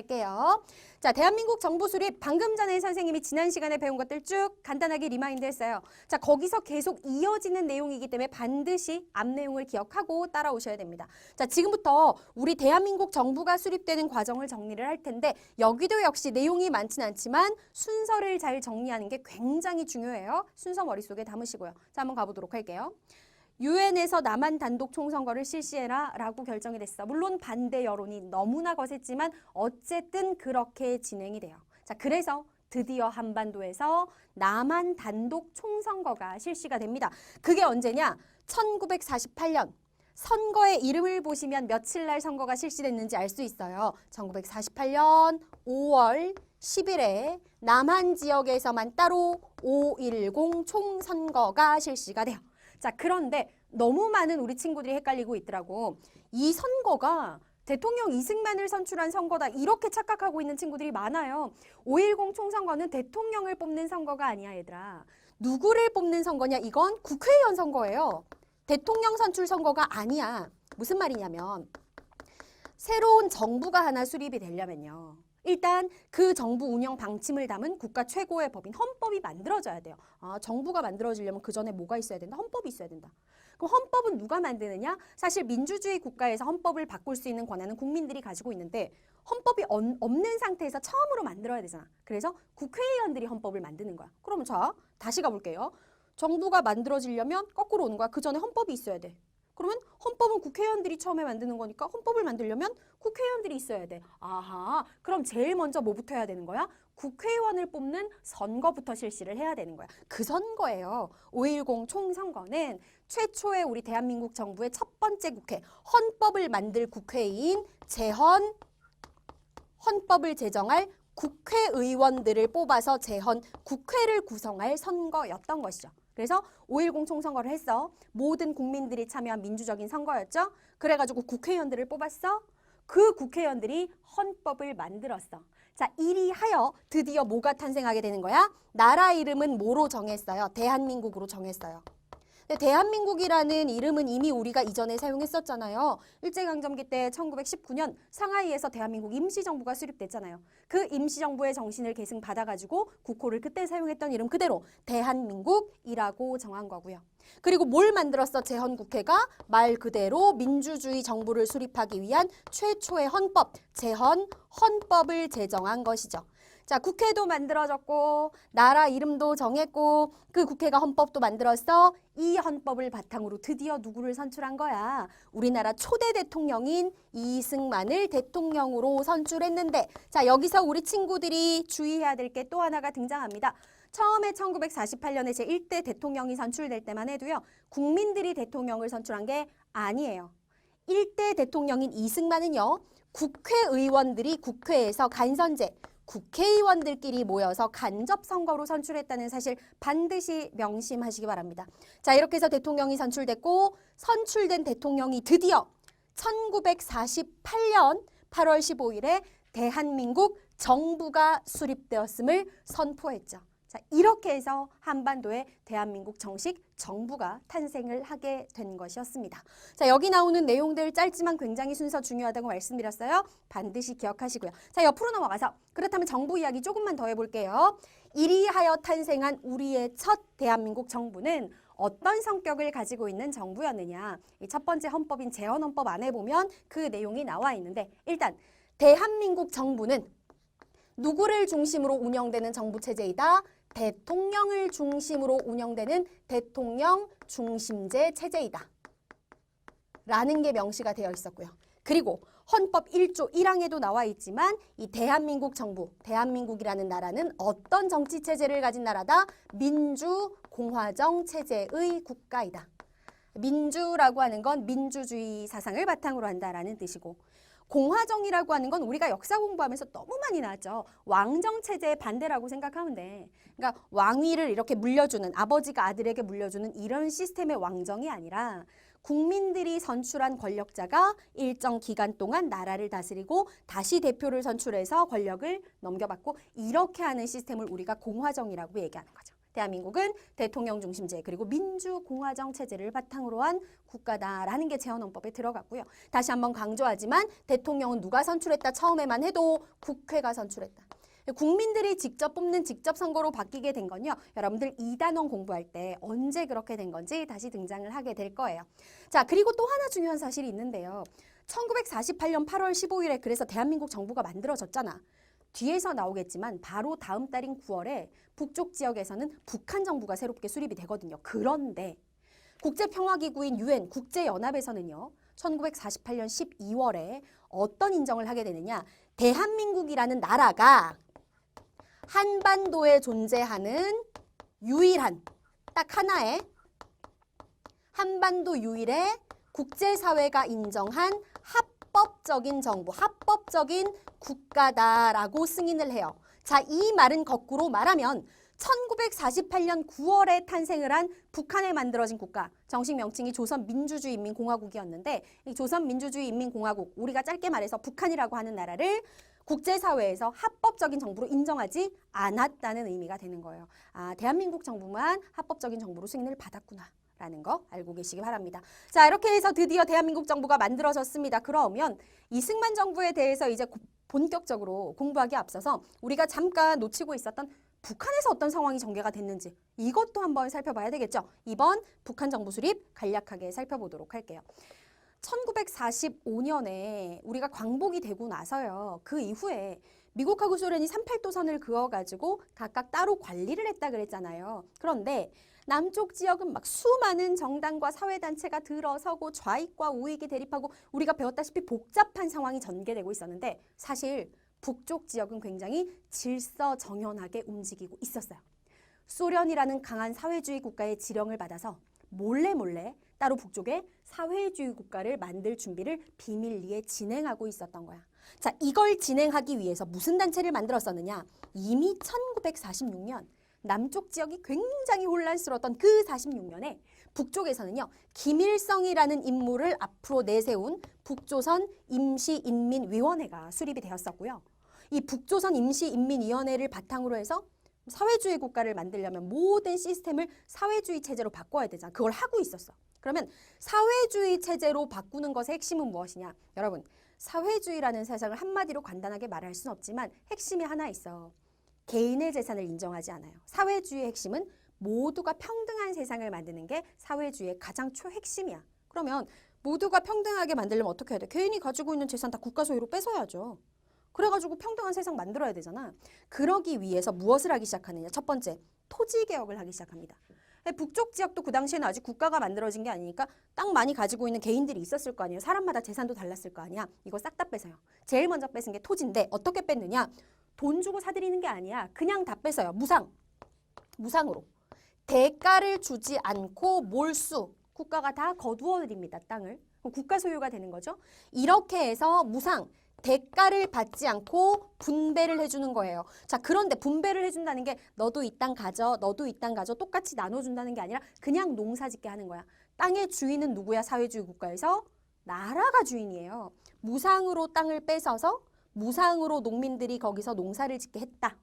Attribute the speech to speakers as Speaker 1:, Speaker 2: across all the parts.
Speaker 1: 할게요. 자, 대한민국 정부 수립 방금 전에 선생님이 지난 시간에 배운 것들 쭉 간단하게 리마인드 했어요. 자, 거기서 계속 이어지는 내용이기 때문에 반드시 앞 내용을 기억하고 따라오셔야 됩니다. 자, 지금부터 우리 대한민국 정부가 수립되는 과정을 정리를 할 텐데 여기도 역시 내용이 많진 않지만 순서를 잘 정리하는 게 굉장히 중요해요. 순서 머릿속에 담으시고요. 자, 한번 가보도록 할게요. 유엔에서 남한 단독 총선거를 실시해라 라고 결정이 됐어. 물론 반대 여론이 너무나 거셌지만 어쨌든 그렇게 진행이 돼요. 자, 그래서 드디어 한반도에서 남한 단독 총선거가 실시가 됩니다. 그게 언제냐? 1948년. 선거의 이름을 보시면 며칠 날 선거가 실시됐는지 알 수 있어요. 1948년 5월 10일에 남한 지역에서만 따로 5.10 총선거가 실시가 돼요. 자, 그런데 너무 많은 우리 친구들이 헷갈리고 있더라고. 이 선거가 대통령 이승만을 선출한 선거다 이렇게 착각하고 있는 친구들이 많아요. 5.10 총선거는 대통령을 뽑는 선거가 아니야, 얘들아. 누구를 뽑는 선거냐? 이건 국회의원 선거예요. 대통령 선출 선거가 아니야. 무슨 말이냐면 새로운 정부가 하나 수립이 되려면요. 일단 그 정부 운영 방침을 담은 국가 최고의 법인 헌법이 만들어져야 돼요. 아, 정부가 만들어지려면 그 전에 뭐가 있어야 된다? 헌법이 있어야 된다. 그럼 헌법은 누가 만드느냐? 사실 민주주의 국가에서 헌법을 바꿀 수 있는 권한은 국민들이 가지고 있는데 헌법이 없는 상태에서 처음으로 만들어야 되잖아. 그래서 국회의원들이 헌법을 만드는 거야. 그러면 자, 다시 가볼게요. 정부가 만들어지려면 거꾸로 오는 거야. 그 전에 헌법이 있어야 돼. 그러면 헌법은 국회의원들이 처음에 만드는 거니까 헌법을 만들려면 국회의원들이 있어야 돼. 아하, 그럼 제일 먼저 뭐부터 해야 되는 거야? 국회의원을 뽑는 선거부터 실시를 해야 되는 거야. 그 선거예요. 5.10 총선거는 최초의 우리 대한민국 정부의 첫 번째 국회, 헌법을 만들 국회인 재헌, 헌법을 제정할 국회의원들을 뽑아서 재헌 국회를 구성할 선거였던 것이죠. 그래서 5.10 총선거를 했어. 모든 국민들이 참여한 민주적인 선거였죠. 그래가지고 국회의원들을 뽑았어. 그 국회의원들이 헌법을 만들었어. 자, 이리하여 드디어 뭐가 탄생하게 되는 거야? 나라 이름은 뭐로 정했어요? 대한민국으로 정했어요. 대한민국이라는 이름은 이미 우리가 이전에 사용했었잖아요. 일제강점기 때 1919년 상하이에서 대한민국 임시정부가 수립됐잖아요. 그 임시정부의 정신을 계승받아가지고 국호를 그때 사용했던 이름 그대로 대한민국이라고 정한 거고요. 그리고 뭘 만들었어? 재헌국회가 말 그대로 민주주의 정부를 수립하기 위한 최초의 헌법, 재헌, 헌법을 제정한 것이죠. 자, 국회도 만들어졌고 나라 이름도 정했고 그 국회가 헌법도 만들었어. 이 헌법을 바탕으로 드디어 누구를 선출한 거야? 우리나라 초대 대통령인 이승만을 대통령으로 선출했는데 자, 여기서 우리 친구들이 주의해야 될 게 또 하나가 등장합니다. 처음에 1948년에 제1대 대통령이 선출될 때만 해도요. 국민들이 대통령을 선출한 게 아니에요. 1대 대통령인 이승만은요. 국회의원들이 국회에서 간선제, 국회의원들끼리 모여서 간접선거로 선출했다는 사실 반드시 명심하시기 바랍니다. 자, 이렇게 해서 대통령이 선출됐고 선출된 대통령이 드디어 1948년 8월 15일에 대한민국 정부가 수립되었음을 선포했죠. 자, 이렇게 해서 한반도에 대한민국 정식 정부가 탄생을 하게 된 것이었습니다. 자, 여기 나오는 내용들 짧지만 굉장히 순서 중요하다고 말씀드렸어요. 반드시 기억하시고요. 자, 옆으로 넘어가서 그렇다면 정부 이야기 조금만 더 해볼게요. 이리하여 탄생한 우리의 첫 대한민국 정부는 어떤 성격을 가지고 있는 정부였느냐. 이 첫 번째 헌법인 재헌헌법 안에 보면 그 내용이 나와 있는데 일단 대한민국 정부는 누구를 중심으로 운영되는 정부체제이다? 대통령을 중심으로 운영되는 대통령 중심제 체제이다. 라는 게 명시가 되어 있었고요. 그리고 헌법 1조 1항에도 나와 있지만 이 대한민국 정부, 대한민국이라는 나라는 어떤 정치체제를 가진 나라다? 민주공화정 체제의 국가이다. 민주라고 하는 건 민주주의 사상을 바탕으로 한다라는 뜻이고 공화정이라고 하는 건 우리가 역사 공부하면서 너무 많이 나왔죠. 왕정체제의 반대라고 생각하면 돼. 그러니까 왕위를 이렇게 물려주는 아버지가 아들에게 물려주는 이런 시스템의 왕정이 아니라 국민들이 선출한 권력자가 일정 기간 동안 나라를 다스리고 다시 대표를 선출해서 권력을 넘겨받고 이렇게 하는 시스템을 우리가 공화정이라고 얘기하는 거죠. 대한민국은 대통령 중심제 그리고 민주공화정 체제를 바탕으로 한 국가다라는 게 재헌헌법에 들어갔고요. 다시 한번 강조하지만 대통령은 누가 선출했다 처음에만 해도 국회가 선출했다. 국민들이 직접 뽑는 직접 선거로 바뀌게 된 건요. 여러분들 2단원 공부할 때 언제 그렇게 된 건지 다시 등장을 하게 될 거예요. 자, 그리고 또 하나 중요한 사실이 있는데요. 1948년 8월 15일에 그래서 대한민국 정부가 만들어졌잖아. 뒤에서 나오겠지만 바로 다음 달인 9월에 북쪽 지역에서는 북한 정부가 새롭게 수립이 되거든요. 그런데 국제평화기구인 UN 국제연합에서는요. 1948년 12월에 어떤 인정을 하게 되느냐. 대한민국이라는 나라가 한반도에 존재하는 유일한 딱 하나의 한반도 유일의 국제사회가 인정한 합법적인 정부, 합법적인 국가다라고 승인을 해요. 자, 이 말은 거꾸로 말하면 1948년 9월에 탄생을 한 북한에 만들어진 국가, 정식 명칭이 조선민주주의인민공화국이었는데 이 조선민주주의인민공화국, 우리가 짧게 말해서 북한이라고 하는 나라를 국제사회에서 합법적인 정부로 인정하지 않았다는 의미가 되는 거예요. 아, 대한민국 정부만 합법적인 정부로 승인을 받았구나. 라는 거 알고 계시기 바랍니다. 자, 이렇게 해서 드디어 대한민국 정부가 만들어졌습니다. 그러면 이승만 정부에 대해서 이제 본격적으로 공부하기에 앞서서 우리가 잠깐 놓치고 있었던 북한에서 어떤 상황이 전개가 됐는지 이것도 한번 살펴봐야 되겠죠. 이번 북한 정부 수립 간략하게 살펴보도록 할게요. 1945년에 우리가 광복이 되고 나서요. 그 이후에 미국하고 소련이 38도선을 그어가지고 각각 따로 관리를 했다 그랬잖아요. 그런데 남쪽 지역은 막 수많은 정당과 사회단체가 들어서고 좌익과 우익이 대립하고 우리가 배웠다시피 복잡한 상황이 전개되고 있었는데 사실 북쪽 지역은 굉장히 질서정연하게 움직이고 있었어요. 소련이라는 강한 사회주의 국가의 지령을 받아서 몰래 따로 북쪽에 사회주의 국가를 만들 준비를 비밀리에 진행하고 있었던 거야. 자, 이걸 진행하기 위해서 무슨 단체를 만들었었느냐? 이미 1946년 남쪽 지역이 굉장히 혼란스러웠던 그 46년에 북쪽에서는요. 김일성이라는 인물을 앞으로 내세운 북조선 임시인민위원회가 수립이 되었었고요. 이 북조선 임시인민위원회를 바탕으로 해서 사회주의 국가를 만들려면 모든 시스템을 사회주의 체제로 바꿔야 되잖아. 그걸 하고 있었어. 그러면 사회주의 체제로 바꾸는 것의 핵심은 무엇이냐? 여러분, 사회주의라는 세상을 한마디로 간단하게 말할 수는 없지만 핵심이 하나 있어. 개인의 재산을 인정하지 않아요. 사회주의의 핵심은 모두가 평등한 세상을 만드는 게 사회주의의 가장 초핵심이야. 그러면 모두가 평등하게 만들려면 어떻게 해야 돼? 개인이 가지고 있는 재산 다 국가 소유로 뺏어야죠. 그래가지고 평등한 세상 만들어야 되잖아. 그러기 위해서 무엇을 하기 시작하느냐? 첫 번째, 토지 개혁을 하기 시작합니다. 북쪽 지역도 그 당시에는 아직 국가가 만들어진 게 아니니까 땅 많이 가지고 있는 개인들이 있었을 거 아니에요. 사람마다 재산도 달랐을 거 아니야. 이거 싹 다 뺏어요. 제일 먼저 뺏은 게 토지인데 어떻게 뺐느냐? 돈 주고 사들이는 게 아니야. 그냥 다 뺏어요. 무상으로. 대가를 주지 않고 몰수. 국가가 다 거두어 드립니다. 땅을. 국가 소유가 되는 거죠. 이렇게 해서 무상. 대가를 받지 않고 분배를 해주는 거예요. 자, 그런데 분배를 해준다는 게 너도 이 땅 가져, 너도 이 땅 가져 똑같이 나눠준다는 게 아니라 그냥 농사 짓게 하는 거야. 땅의 주인은 누구야? 사회주의 국가에서? 나라가 주인이에요. 무상으로 땅을 뺏어서 무상으로 농민들이 거기서 농사를 짓게 했다.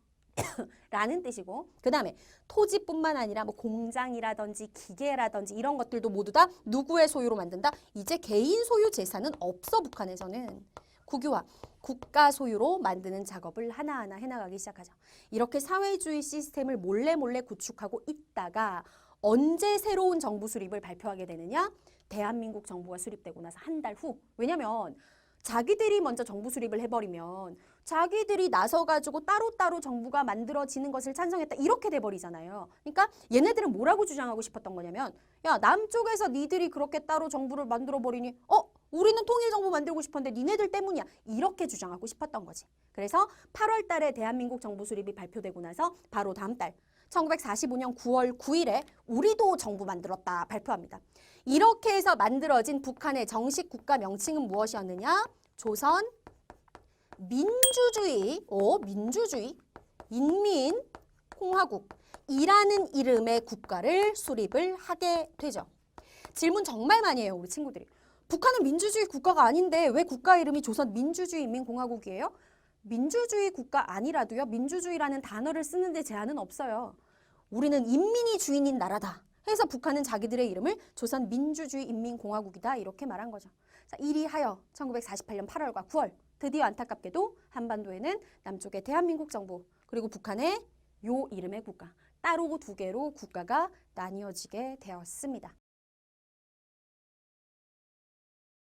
Speaker 1: 라는 뜻이고 그 다음에 토지뿐만 아니라 뭐 공장이라든지 기계라든지 이런 것들도 모두 다 누구의 소유로 만든다? 이제 개인 소유 재산은 없어. 북한에서는. 국유화, 국가 소유로 만드는 작업을 하나하나 해나가기 시작하죠. 이렇게 사회주의 시스템을 몰래 구축하고 있다가 언제 새로운 정부 수립을 발표하게 되느냐? 대한민국 정부가 수립되고 나서 한 달 후. 왜냐면 자기들이 먼저 정부 수립을 해버리면 자기들이 나서가지고 따로따로 정부가 만들어지는 것을 찬성했다. 이렇게 돼버리잖아요. 그러니까 얘네들은 뭐라고 주장하고 싶었던 거냐면 야, 남쪽에서 니들이 그렇게 따로 정부를 만들어버리니 우리는 통일정부 만들고 싶었는데 니네들 때문이야. 이렇게 주장하고 싶었던 거지. 그래서 8월 달에 대한민국 정부 수립이 발표되고 나서 바로 다음 달 1945년 9월 9일에 우리도 정부 만들었다 발표합니다. 이렇게 해서 만들어진 북한의 정식 국가 명칭은 무엇이었느냐? 조선 민주주의 인민공화국이라는 이름의 국가를 수립을 하게 되죠. 질문 정말 많이 해요, 우리 친구들이. 북한은 민주주의 국가가 아닌데 왜 국가 이름이 조선 민주주의인민공화국이에요? 민주주의 국가 아니라도요. 민주주의라는 단어를 쓰는데 제한은 없어요. 우리는 인민이 주인인 나라다 해서 북한은 자기들의 이름을 조선민주주의인민공화국이다 이렇게 말한 거죠. 자, 이리하여 1948년 8월과 9월 드디어 안타깝게도 한반도에는 남쪽의 대한민국 정부 그리고 북한의 요 이름의 국가 따로 두 개로 국가가 나뉘어지게 되었습니다.